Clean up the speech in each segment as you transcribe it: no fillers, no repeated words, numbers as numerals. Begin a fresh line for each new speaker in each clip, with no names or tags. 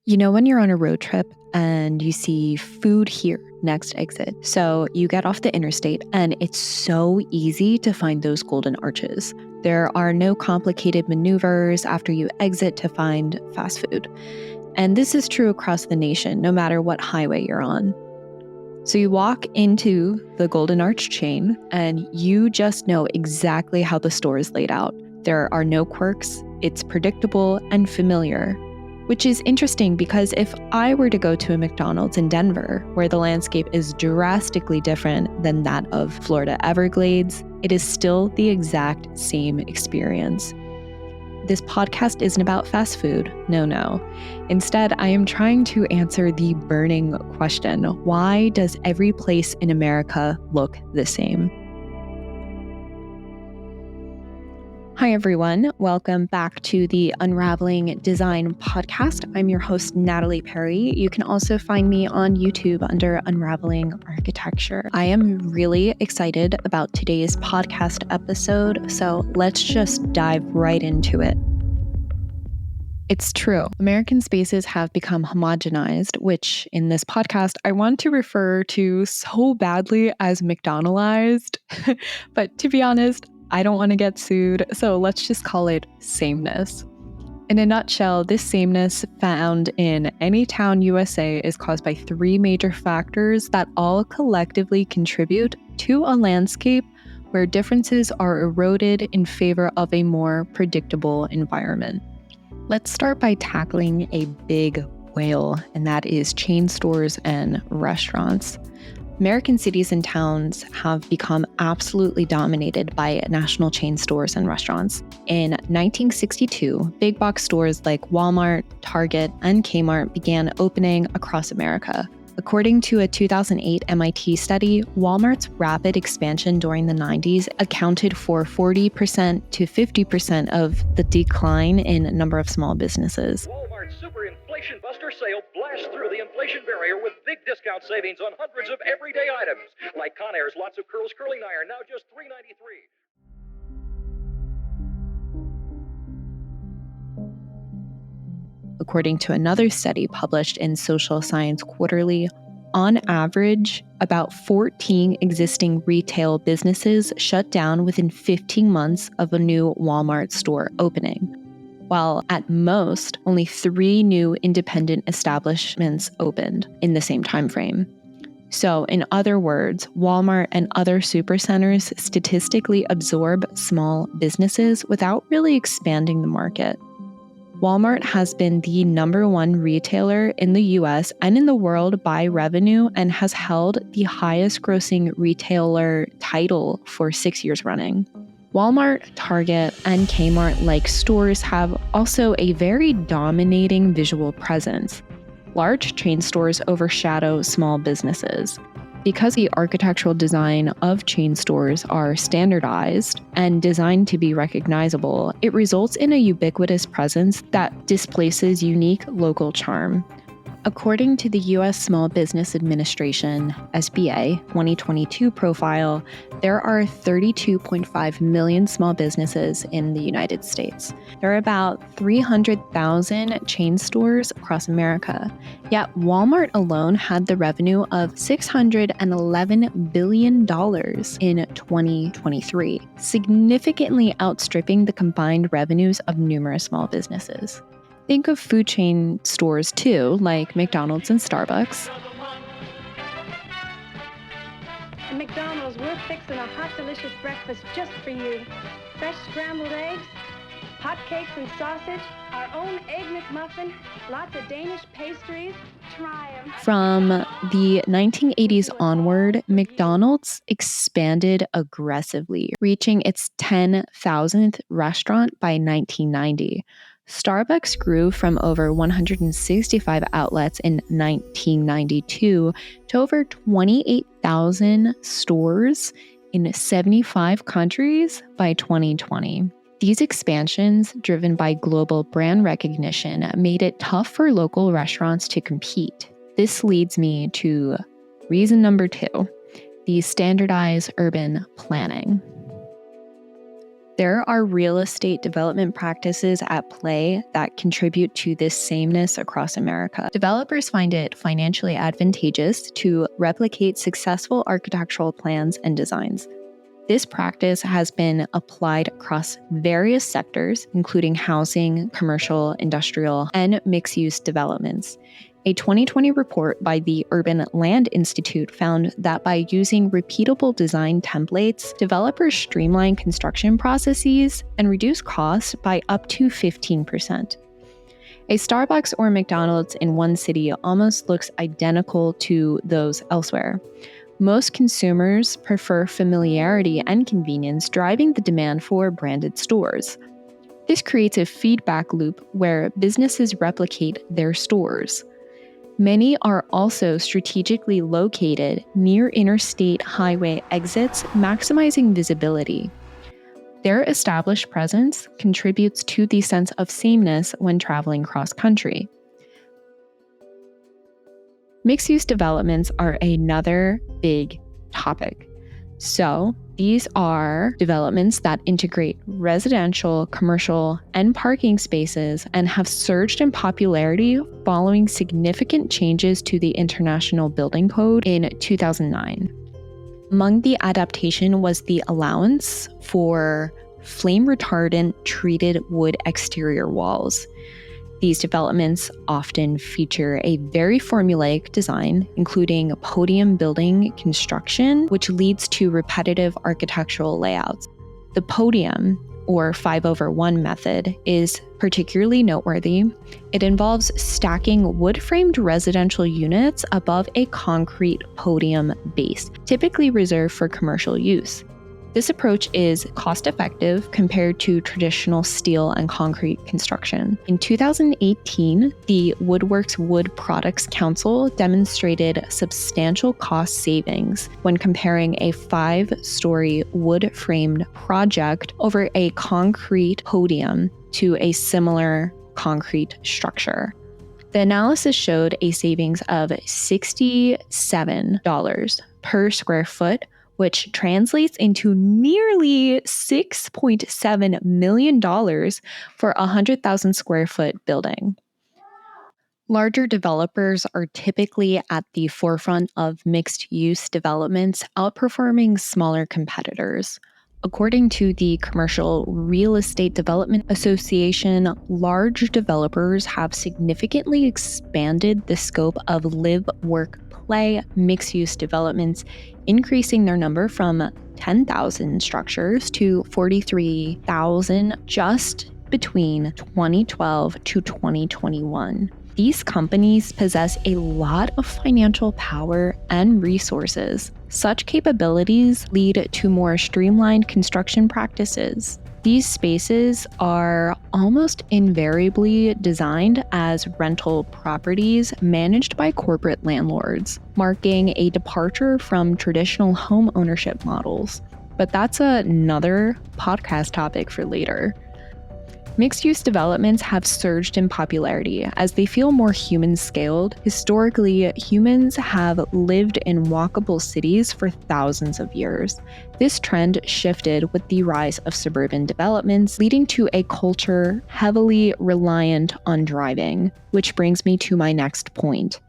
You know, when you're on a road trip and you see food here, next exit. So you get off the interstate and it's so easy to find those golden arches. There are no complicated maneuvers after you exit to find fast food. And this is true across the nation, no matter what highway you're on. So you walk into the Golden Arch chain and you just know exactly how the store is laid out. There are no quirks, it's predictable and familiar. Which is interesting because if I were to go to a McDonald's in Denver, where the landscape is drastically different than that of Florida Everglades, it is still the exact same experience. This podcast isn't about fast food. No. Instead, I am trying to answer the burning question: why does every place in America look the same? Hi, everyone. Welcome back to the Unraveling Design podcast. I'm your host, Natalie Perry. You can also find me on YouTube under Unraveling Architecture. I am really excited about today's podcast episode, so let's just dive right into it. It's true. American spaces have become homogenized, which in this podcast I want to refer to so badly as McDonaldized. But to be honest, I don't want to get sued, so let's just call it sameness. In a nutshell, this sameness found in any town USA is caused by three major factors that all collectively contribute to a landscape where differences are eroded in favor of a more predictable environment. Let's start by tackling a big whale, and that is chain stores and restaurants. American cities and towns have become absolutely dominated by national chain stores and restaurants. In 1962, big box stores like Walmart, Target, and Kmart began opening across America. According to a 2008 MIT study, Walmart's rapid expansion during the 90s accounted for 40% to 50% of the decline in number of small businesses.
Walmart's Super Inflation Buster sale blasts through the inflation barrier with big discount savings on hundreds of everyday items, like Conair's Lots of Curls Curling Iron, now just $3.93.
According to another study published in Social Science Quarterly, on average, about 14 existing retail businesses shut down within 15 months of a new Walmart store opening, while at most, only 3 new independent establishments opened in the same time frame. So, in other words, Walmart and other supercenters statistically absorb small businesses without really expanding the market. Walmart has been the number one retailer in the US and in the world by revenue and has held the highest grossing retailer title for 6 years running. Walmart, Target, and Kmart-like stores have also a very dominating visual presence. Large chain stores overshadow small businesses. Because the architectural design of chain stores are standardized and designed to be recognizable, it results in a ubiquitous presence that displaces unique local charm. According to the U.S. Small Business Administration, SBA, 2022 profile, there are 32.5 million small businesses in the United States. There are about 300,000 chain stores across America, yet Walmart alone had the revenue of $611 billion in 2023, significantly outstripping the combined revenues of numerous small businesses. Think of food chain stores too, like McDonald's and Starbucks.
At McDonald's, we're fixing a hot, delicious breakfast just for you. Fresh scrambled eggs, hot cakes and sausage, our own Egg McMuffin, lots of Danish pastries. Try 'em.
From the 1980s onward, McDonald's expanded aggressively, reaching its 10,000th restaurant by 1990. Starbucks grew from over 165 outlets in 1992 to over 28,000 stores in 75 countries by 2020. These expansions, driven by global brand recognition, made it tough for local restaurants to compete. This leads me to reason number 2, the standardized urban planning. There are real estate development practices at play that contribute to this sameness across America. Developers find it financially advantageous to replicate successful architectural plans and designs. This practice has been applied across various sectors, including housing, commercial, industrial, and mixed-use developments. A 2020 report by the Urban Land Institute found that by using repeatable design templates, developers streamline construction processes and reduce costs by up to 15%. A Starbucks or McDonald's in one city almost looks identical to those elsewhere. Most consumers prefer familiarity and convenience, driving the demand for branded stores. This creates a feedback loop where businesses replicate their stores. Many are also strategically located near interstate highway exits, maximizing visibility. Their established presence contributes to the sense of sameness when traveling cross-country. Mixed-use developments are another big topic. So, these are developments that integrate residential, commercial, and parking spaces and have surged in popularity following significant changes to the International Building Code in 2009. Among the adaptation was the allowance for flame-retardant treated wood exterior walls. These developments often feature a very formulaic design, including podium building construction, which leads to repetitive architectural layouts. The podium, or 5/1 method, is particularly noteworthy. It involves stacking wood-framed residential units above a concrete podium base, typically reserved for commercial use. This approach is cost-effective compared to traditional steel and concrete construction. In 2018, the Woodworks Wood Products Council demonstrated substantial cost savings when comparing a 5-story wood-framed project over a concrete podium to a similar concrete structure. The analysis showed a savings of $67 per square foot, which translates into nearly $6.7 million for a 100,000 square foot building. Larger developers are typically at the forefront of mixed-use developments, outperforming smaller competitors. According to the Commercial Real Estate Development Association, large developers have significantly expanded the scope of live, work, play mixed-use developments, increasing their number from 10,000 structures to 43,000 just between 2012 to 2021. These companies possess a lot of financial power and resources. Such capabilities lead to more streamlined construction practices. These spaces are almost invariably designed as rental properties managed by corporate landlords, marking a departure from traditional home ownership models. But that's another podcast topic for later. Mixed-use developments have surged in popularity as they feel more human-scaled. Historically, humans have lived in walkable cities for thousands of years. This trend shifted with the rise of suburban developments, leading to a culture heavily reliant on driving, which brings me to my next point.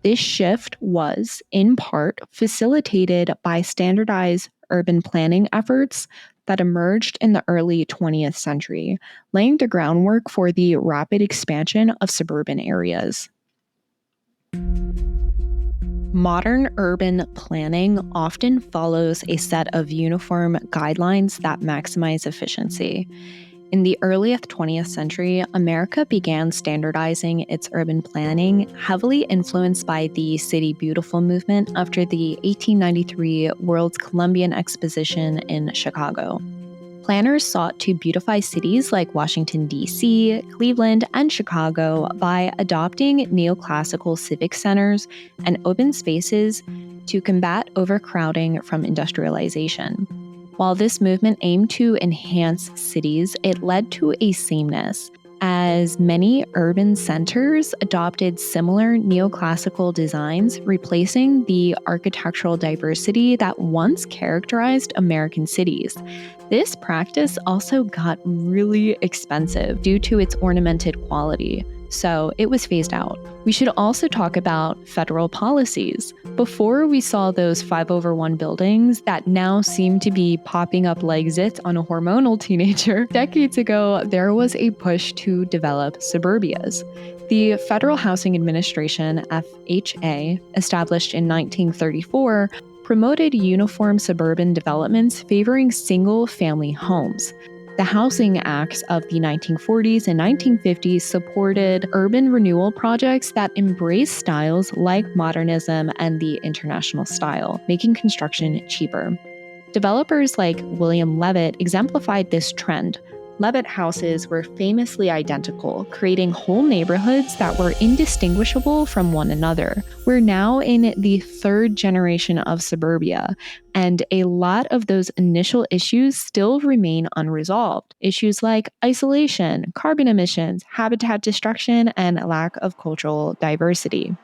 This shift was, in part, facilitated by standardized urban planning efforts that emerged in the early 20th century, laying the groundwork for the rapid expansion of suburban areas. Modern urban planning often follows a set of uniform guidelines that maximize efficiency. In the early 20th century, America began standardizing its urban planning, heavily influenced by the City Beautiful movement after the 1893 World's Columbian Exposition in Chicago. Planners sought to beautify cities like Washington, D.C., Cleveland, and Chicago by adopting neoclassical civic centers and open spaces to combat overcrowding from industrialization. While this movement aimed to enhance cities, it led to a sameness, as many urban centers adopted similar neoclassical designs, replacing the architectural diversity that once characterized American cities. This practice also got really expensive due to its ornamented quality, so it was phased out. We should also talk about federal policies. Before we saw those 5/1 buildings that now seem to be popping up like zits on a hormonal teenager, decades ago, there was a push to develop suburbias. The Federal Housing Administration, FHA, established in 1934, promoted uniform suburban developments favoring single-family homes. The Housing Acts of the 1940s and 1950s supported urban renewal projects that embraced styles like modernism and the international style, making construction cheaper. Developers like William Levitt exemplified this trend. Levitt houses were famously identical, creating whole neighborhoods that were indistinguishable from one another. We're now in the third generation of suburbia, and a lot of those initial issues still remain unresolved. Issues like isolation, carbon emissions, habitat destruction, and a lack of cultural diversity.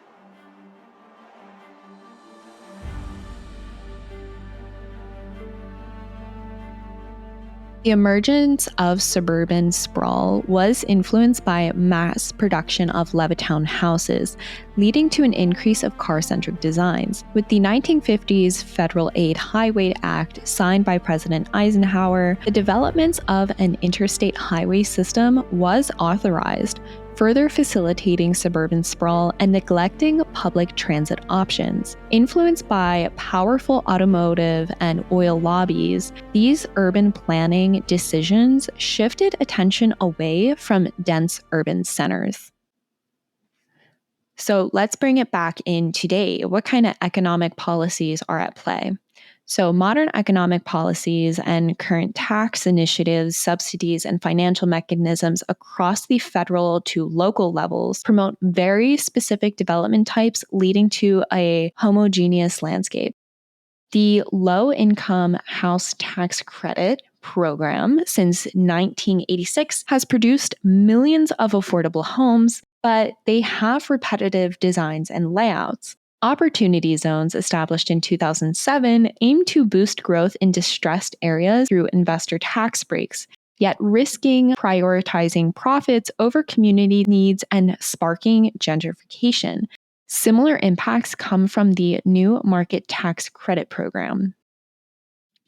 The emergence of suburban sprawl was influenced by mass production of Levittown houses, leading to an increase of car-centric designs. With the 1950s Federal Aid Highway Act signed by President Eisenhower, the development of an interstate highway system was authorized, further facilitating suburban sprawl and neglecting public transit options. Influenced by powerful automotive and oil lobbies, these urban planning decisions shifted attention away from dense urban centers. So let's bring it back in today. What kind of economic policies are at play? So modern economic policies and current tax initiatives, subsidies, and financial mechanisms across the federal to local levels promote very specific development types, leading to a homogeneous landscape. The low-income house tax credit program since 1986 has produced millions of affordable homes, but they have repetitive designs and layouts. Opportunity zones established in 2007 aim to boost growth in distressed areas through investor tax breaks, yet risking prioritizing profits over community needs and sparking gentrification. Similar impacts come from the New Market Tax Credit Program.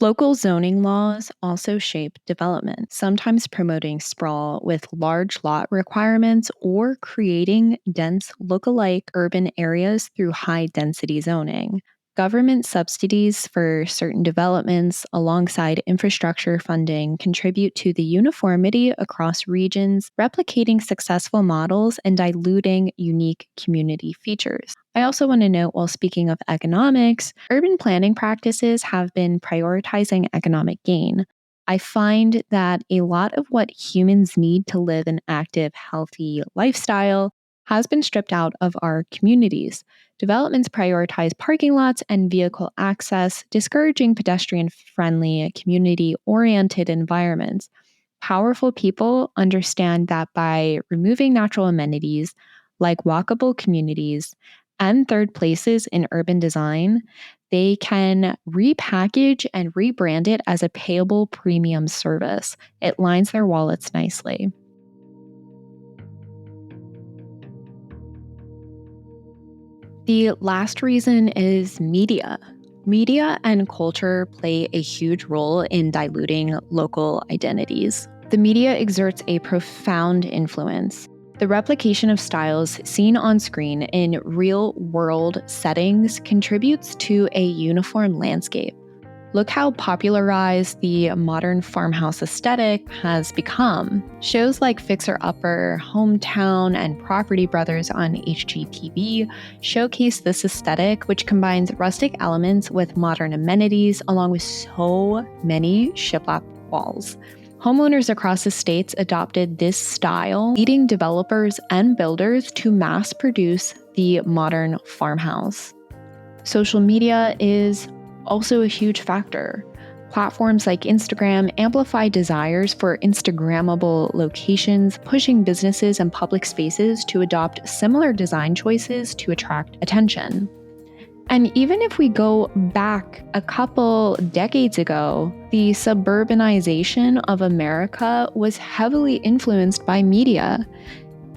Local zoning laws also shape development, sometimes promoting sprawl with large lot requirements or creating dense look-alike urban areas through high-density zoning. Government subsidies for certain developments alongside infrastructure funding contribute to the uniformity across regions, replicating successful models and diluting unique community features. I also want to note, while speaking of economics, urban planning practices have been prioritizing economic gain. I find that a lot of what humans need to live an active, healthy lifestyle has been stripped out of our communities. Developments prioritize parking lots and vehicle access, discouraging pedestrian-friendly, community-oriented environments. Powerful people understand that by removing natural amenities like walkable communities and third places in urban design, they can repackage and rebrand it as a payable premium service. It lines their wallets nicely. The last reason is media. Media and culture play a huge role in diluting local identities. The media exerts a profound influence. The replication of styles seen on screen in real-world settings contributes to a uniform landscape. Look how popularized the modern farmhouse aesthetic has become. Shows like Fixer Upper, Hometown, and Property Brothers on HGTV showcase this aesthetic, which combines rustic elements with modern amenities, along with so many shiplap walls. Homeowners across the states adopted this style, leading developers and builders to mass produce the modern farmhouse. Social media is also a huge factor. Platforms like Instagram amplify desires for Instagrammable locations, pushing businesses and public spaces to adopt similar design choices to attract attention. And even if we go back a couple decades ago, the suburbanization of America was heavily influenced by media.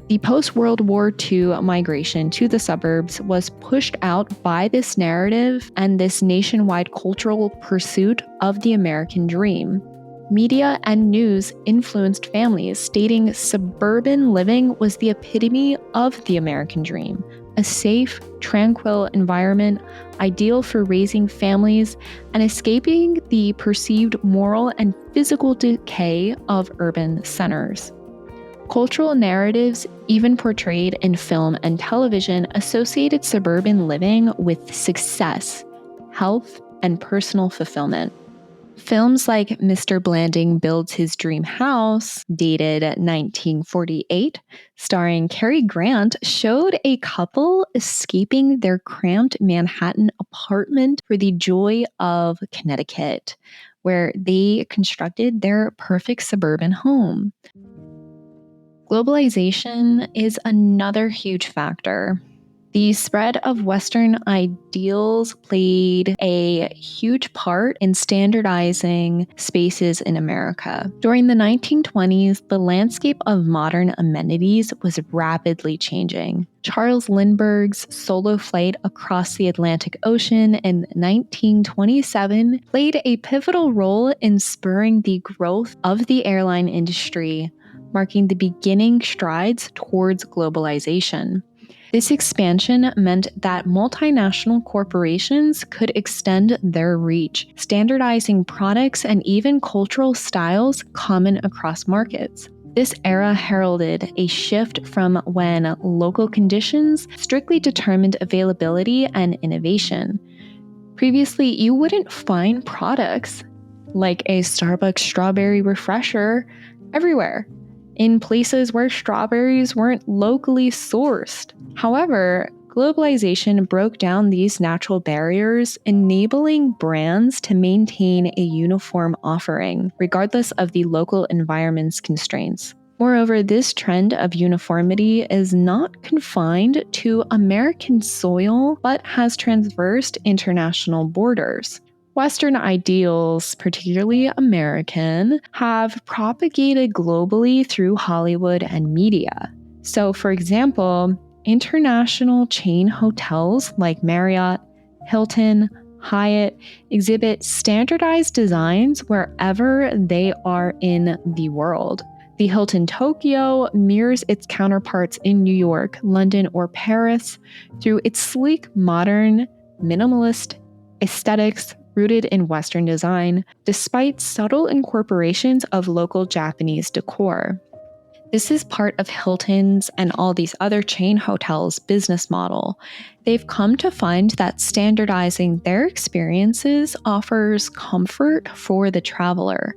The post-World War II migration to the suburbs was pushed out by this narrative and this nationwide cultural pursuit of the American dream. Media and news influenced families, stating suburban living was the epitome of the American dream, a safe, tranquil environment ideal for raising families and escaping the perceived moral and physical decay of urban centers. Cultural narratives, even portrayed in film and television, associated suburban living with success, health, and personal fulfillment. Films like Mr. Blanding Builds His Dream House, dated 1948, starring Cary Grant, showed a couple escaping their cramped Manhattan apartment for the joy of Connecticut, where they constructed their perfect suburban home. Globalization is another huge factor. The spread of Western ideals played a huge part in standardizing spaces in America. During the 1920s, the landscape of modern amenities was rapidly changing. Charles Lindbergh's solo flight across the Atlantic Ocean in 1927 played a pivotal role in spurring the growth of the airline industry, marking the beginning strides towards globalization. This expansion meant that multinational corporations could extend their reach, standardizing products and even cultural styles common across markets. This era heralded a shift from when local conditions strictly determined availability and innovation. Previously, you wouldn't find products like a Starbucks strawberry refresher everywhere, in places where strawberries weren't locally sourced. However, globalization broke down these natural barriers, enabling brands to maintain a uniform offering, regardless of the local environment's constraints. Moreover, this trend of uniformity is not confined to American soil, but has traversed international borders. Western ideals, particularly American, have propagated globally through Hollywood and media. So, for example, international chain hotels like Marriott, Hilton, Hyatt exhibit standardized designs wherever they are in the world. The Hilton Tokyo mirrors its counterparts in New York, London, or Paris through its sleek, modern, minimalist aesthetics rooted in Western design, despite subtle incorporations of local Japanese decor. This is part of Hilton's and all these other chain hotels' business model. They've come to find that standardizing their experiences offers comfort for the traveler.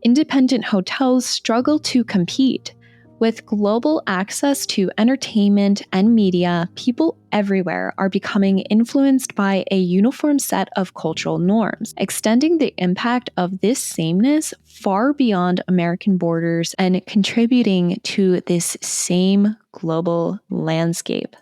Independent hotels struggle to compete. With global access to entertainment and media, people everywhere are becoming influenced by a uniform set of cultural norms, extending the impact of this sameness far beyond American borders and contributing to this same global landscape.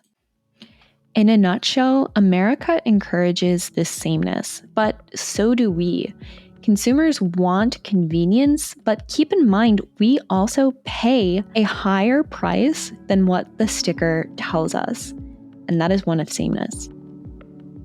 In a nutshell, America encourages this sameness, but so do we. Consumers want convenience, but keep in mind, we also pay a higher price than what the sticker tells us, and that is one of sameness.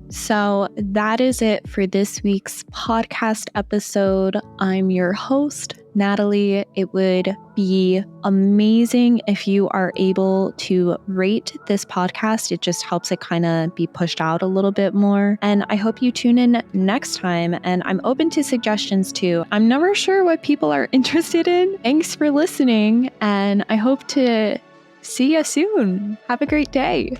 So that is it for this week's podcast episode. I'm your host, Natalie. It would be amazing if you are able to rate this podcast. It just helps it kind of be pushed out a little bit more. And I hope you tune in next time. And I'm open to suggestions too. I'm never sure what people are interested in. Thanks for listening. And I hope to see you soon. Have a great day.